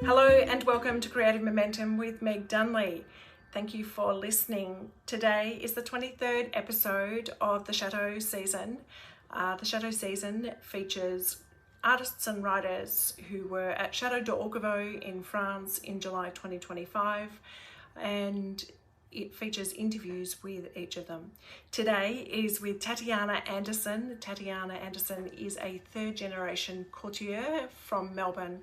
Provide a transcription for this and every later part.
Hello and welcome to Creative Momentum with Meg Dunley. Thank you for listening. Today is the 23rd episode of the Chateau season. The Chateau season features artists and writers who were at Chateau in France in July 2025, and it features interviews with each of them. Today is with Tatyana Anderson. Tatyana Anderson is a third generation couturier from Melbourne.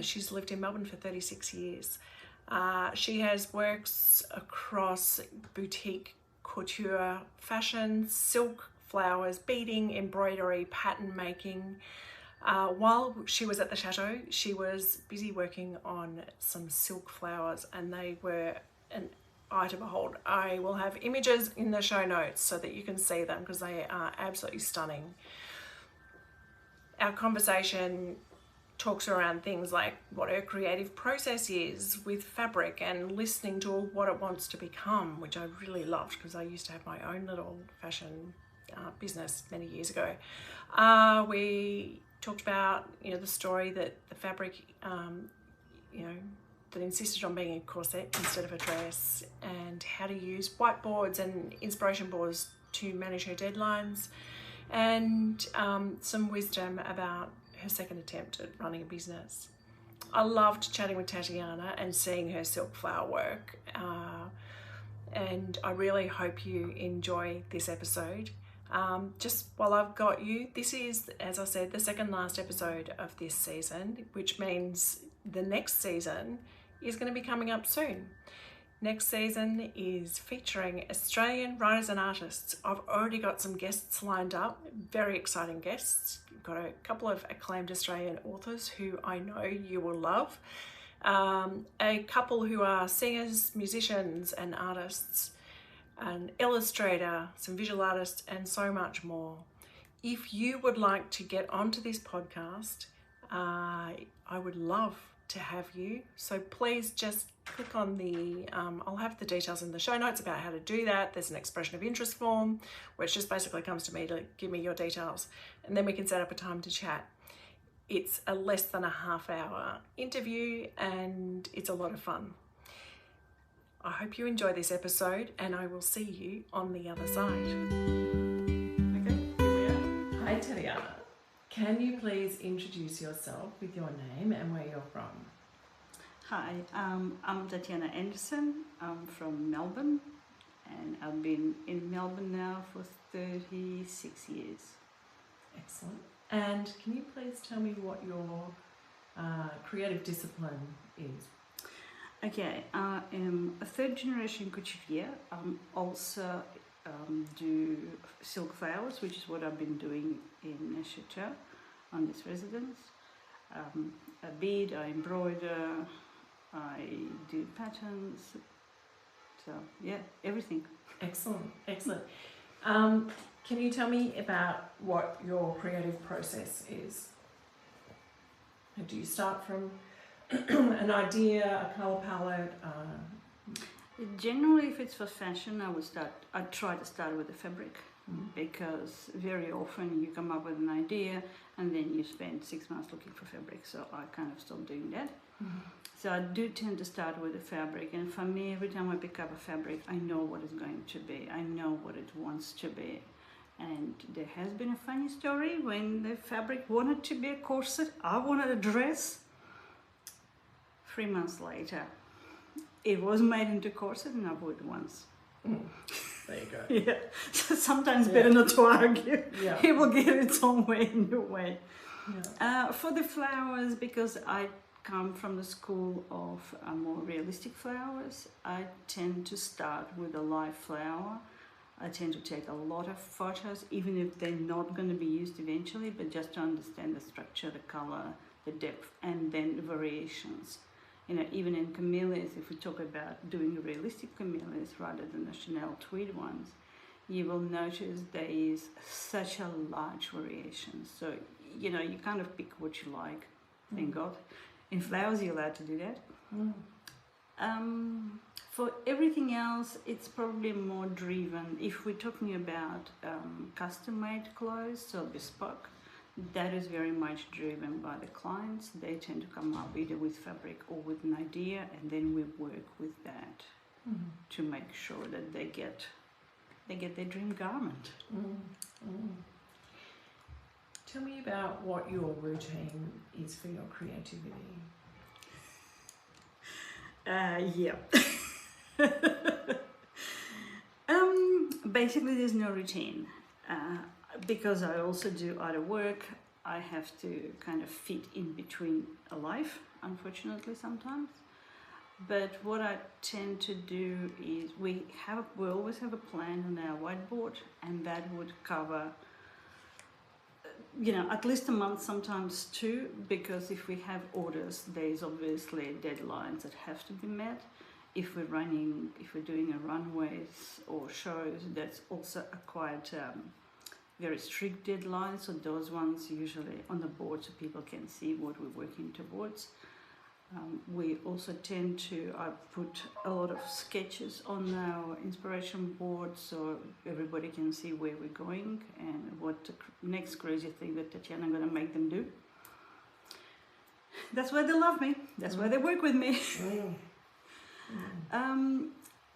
She's lived in Melbourne for 36 years. She has works across boutique couture, fashion, silk, flowers, beading, embroidery, pattern making. While she was at the Chateau, she was busy working on some silk flowers, and they were an eye to behold. I will have images in the show notes so that you can see them because they are absolutely stunning. Our conversation talks around things like what her creative process is with fabric and listening to what it wants to become, which I really loved because I used to have my own little fashion business many years ago. We talked about the story that the fabric that insisted on being a corset instead of a dress, and how to use whiteboards and inspiration boards to manage her deadlines, and some wisdom about her second attempt at running a business. I loved chatting with Tatyana and seeing her silk flower work, and I really hope you enjoy this episode. Just while I've got you, this is, as I said, the second last episode of this season, which means the next season is going to be coming up soon. Next season is featuring Australian writers and artists. I've already got some guests lined up, very exciting guests. Got a couple of acclaimed Australian authors who I know you will love. A couple who are singers, musicians and artists, an illustrator, some visual artists, and so much more. If you would like to get onto this podcast, I would love to have you. So please just click on I'll have the details in the show notes about how to do that. There's an expression of interest form, which just basically comes to me to give me your details, and then we can set up a time to chat. It's a less than a half-hour interview and it's a lot of fun. I hope you enjoy this episode, and I will see you on the other side. Okay, here we are. Hi Tatyana. Can you please introduce yourself with your name and where you're from? Hi, I'm Tatyana Anderson. I'm from Melbourne, and I've been in Melbourne now for 36 years. Excellent. And can you please tell me what your creative discipline is? Okay, I am a third generation couturier. I'm also do silk flowers, which is what I've been doing in Chateau on this residence. I bead, I embroider, I do patterns, so yeah, everything. Excellent, excellent. Can you tell me about what your creative process is? Do you start from an idea, a colour palette? Generally, if it's for fashion, I try to start with the fabric, because very often you come up with an idea and then you spend 6 months looking for fabric, so I kind of stopped doing that. So I do tend to start with the fabric, and for me, every time I pick up a fabric, I know what it's going to be, I know what it wants to be. And there has been a funny story when the fabric wanted to be a corset, I wanted a dress. 3 months later, it was made into corset and I wore it once. There you go. Yeah, so sometimes better not to argue. Yeah. It will get its own way in your way. Yeah. For the flowers, because I come from the school of more realistic flowers, I tend to start with a live flower. I tend to take a lot of photos, even if they're not going to be used eventually, but just to understand the structure, the color, the depth, and then the variations. Even in camellias, if we talk about doing realistic camellias rather than the Chanel tweed ones, you will notice there is such a large variation. So, you kind of pick what you like, thank God. In flowers, you're allowed to do that. For everything else, it's probably more driven. If we're talking about custom-made clothes, so bespoke, that is very much driven by the clients. They tend to come up either with fabric or with an idea, and then we work with that to make sure that they get their dream garment. Tell me about what your routine is for your creativity. Yeah. Basically, there's no routine. Because I also do other work, I have to kind of fit in between a life, unfortunately, sometimes. But what I tend to do is we always have a plan on our whiteboard, and that would cover, at least a month, sometimes two, because if we have orders, there's obviously deadlines that have to be met. If we're doing a runways or shows, that's also a quite very strict deadline, so those ones usually on the board so people can see what we're working towards. We also tend to put a lot of sketches on our inspiration board so everybody can see where we're going and what the next crazy thing that Tatyana gonna make them do. That's why they love me. That's why they work with me.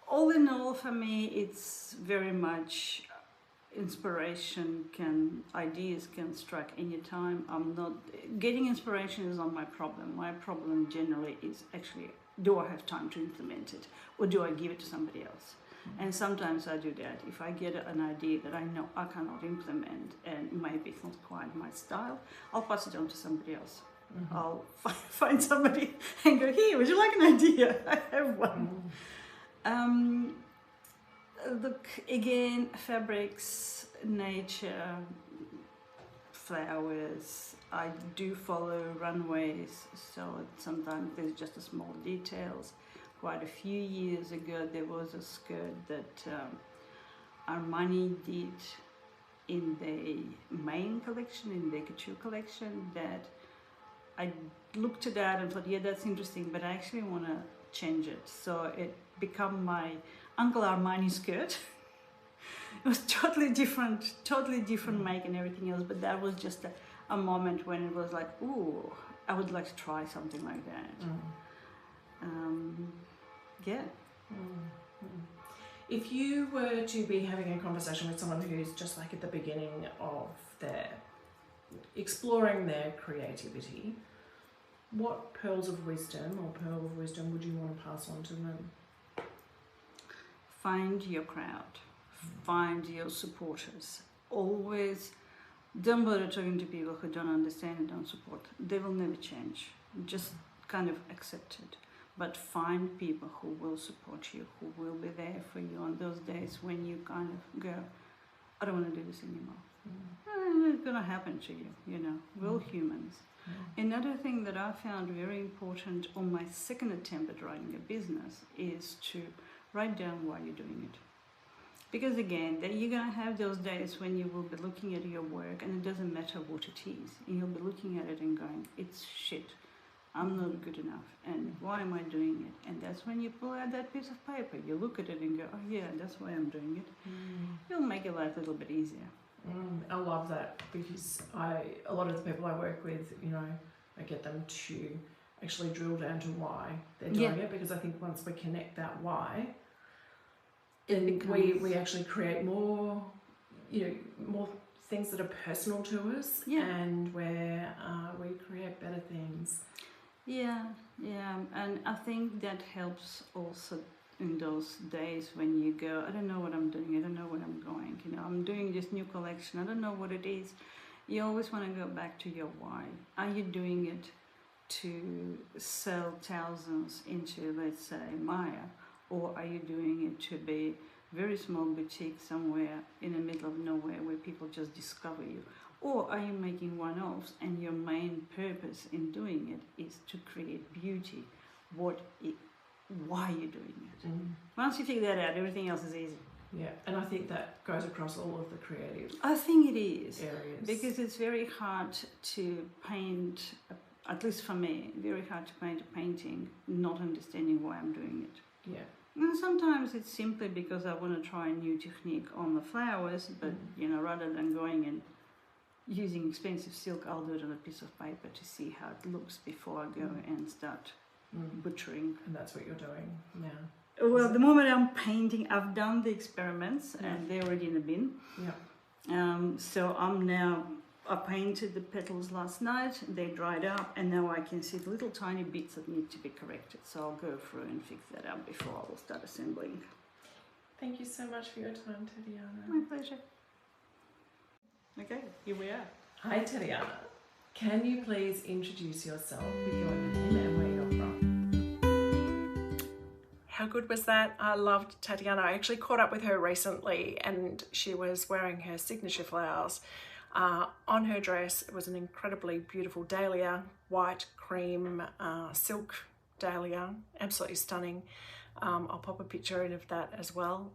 All in all, for me, it's very much ideas can strike any time. Getting inspiration is not my problem. My problem generally is actually, do I have time to implement it, or do I give it to somebody else? And sometimes I do that. If I get an idea that I know I cannot implement and maybe it's not quite my style, I'll pass it on to somebody else. I'll find somebody and go, here, would you like an idea? I have one. Look, again, fabrics, nature, flowers. I do follow runways, so sometimes there's just a small details. Quite a few years ago, there was a skirt that Armani did in the main collection, in the couture collection, that I looked at that and thought, yeah, that's interesting, but I actually want to change it. So it became my Uncle Armani skirt. It was totally different make and everything else, but that was just a moment when it was like, ooh, I would like to try something like that. Yeah. If you were to be having a conversation with someone who's just like at the beginning of exploring their creativity, what pearl of wisdom would you want to pass on to them? Find your crowd, find your supporters. Always don't bother talking to people who don't understand and don't support. They will never change. Just kind of accept it. But find people who will support you, who will be there for you on those days when you kind of go, I don't want to do this anymore. It's going to happen to you, We're all humans. Another thing that I found very important on my second attempt at running a business is to write down why you're doing it. Because again, you're going to have those days when you will be looking at your work and it doesn't matter what it is. And you'll be looking at it and going, it's shit. I'm not good enough. And why am I doing it? And that's when you pull out that piece of paper. You look at it and go, oh yeah, that's why I'm doing it. It'll make your life a little bit easier. I love that, because a lot of the people I work with, I get them to actually drill down to why they're doing it, because I think once we connect that why, we actually create more, more things that are personal to us, and where we create better things. Yeah, and I think that helps also in those days when you go, I don't know what I'm doing, I don't know where I'm going, I'm doing this new collection, I don't know what it is. You always want to go back to your why. Are you doing it to sell thousands into, let's say, Maya, or are you doing it to be very small boutique somewhere in the middle of nowhere where people just discover you? Or are you making one-offs and your main purpose in doing it is to create beauty? Why you're doing it? Once you figure that out, everything else is easy. Yeah, and I think that goes across all of the creative I think it is areas. Because it's very hard to paint, at least for me, very hard to paint a painting not understanding why I'm doing it. Yeah. And sometimes it's simply because I want to try a new technique on the flowers, but rather than going and using expensive silk, I'll do it on a piece of paper to see how it looks before I go and start butchering. And that's what you're doing now? Well, the moment I'm painting, I've done the experiments and they're already in the bin. So I painted the petals last night, they dried up, and now I can see the little tiny bits that need to be corrected. So I'll go through and fix that up before I will start assembling. Thank you so much for your time, Tatyana. My pleasure. Okay, here we are. Hi, Tatyana. Can you please introduce yourself with your name and where you're from? How good was that? I loved Tatyana. I actually caught up with her recently and she was wearing her signature flowers on her dress. It was an incredibly beautiful dahlia, white cream silk dahlia, absolutely stunning. I'll pop a picture in of that as well.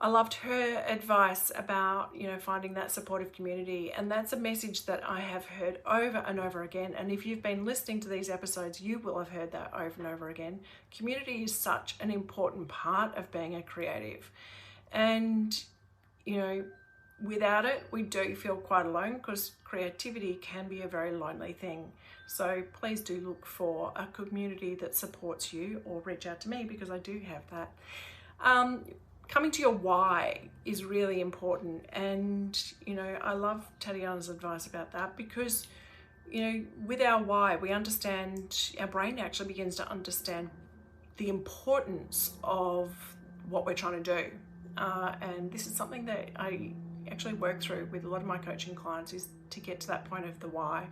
I loved her advice about, you know, finding that supportive community, and that's a message that I have heard over and over again. And if you've been listening to these episodes, you will have heard that over and over again. Community is such an important part of being a creative, and you know, without it, we do feel quite alone because creativity can be a very lonely thing. So please do look for a community that supports you, or reach out to me because I do have that. Coming to your why is really important, and you know, I love Tatyana's advice about that because, you know, with our why, we understand, our brain actually begins to understand the importance of what we're trying to do, and this is something that I actually work through with a lot of my coaching clients, is to get to that point of the why.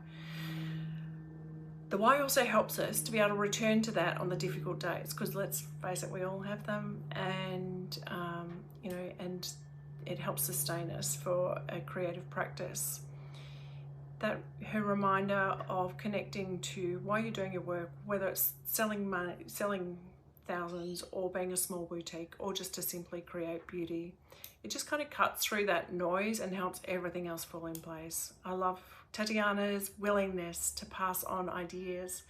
The why also helps us to be able to return to that on the difficult days, because let's face it, we all have them, and you know, and it helps sustain us for a creative practice. That her reminder of connecting to why you're doing your work, whether it's selling money, selling thousands, or being a small boutique, or just to simply create beauty. It just kind of cuts through that noise and helps everything else fall in place. I love Tatyana's willingness to pass on ideas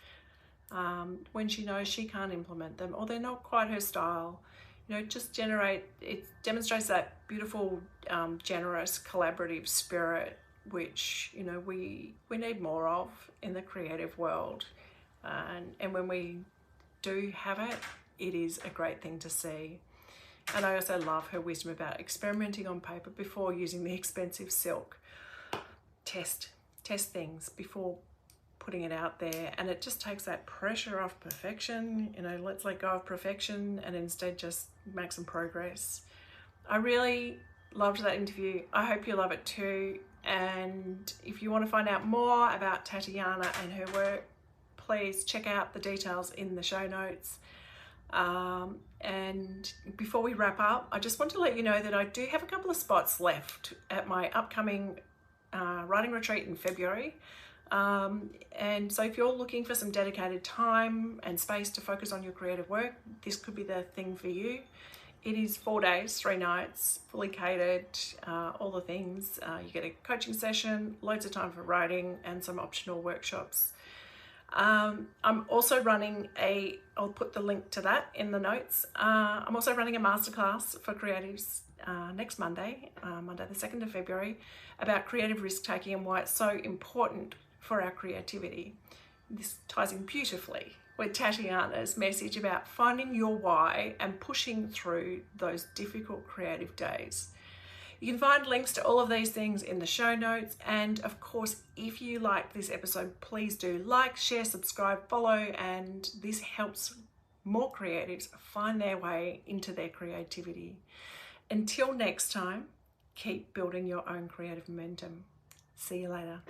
when she knows she can't implement them or they're not quite her style. You know, it demonstrates that beautiful, generous, collaborative spirit, which, you know, we need more of in the creative world. And when we do have it, it is a great thing to see. And I also love her wisdom about experimenting on paper before using the expensive silk. Test things before putting it out there, and it just takes that pressure off perfection. You know, let's let go of perfection and instead just make some progress. I really loved that interview. I hope you love it too. And if you want to find out more about Tatyana and her work, please check out the details in the show notes. And before we wrap up, I just want to let you know that I do have a couple of spots left at my upcoming writing retreat in February. And so if you're looking for some dedicated time and space to focus on your creative work, this could be the thing for you. It is 4 days, 3 nights, fully catered, all the things. You get a coaching session, loads of time for writing, and some optional workshops. I'm also running I'll put the link to that in the notes. I'm also running a masterclass for creatives next Monday, Monday the 2nd of February, about creative risk-taking and why it's so important for our creativity. This ties in beautifully with Tatyana's message about finding your why and pushing through those difficult creative days. You can find links to all of these things in the show notes. And of course, if you like this episode, please do like, share, subscribe, follow, and this helps more creatives find their way into their creativity. Until next time, keep building your own creative momentum. See you later.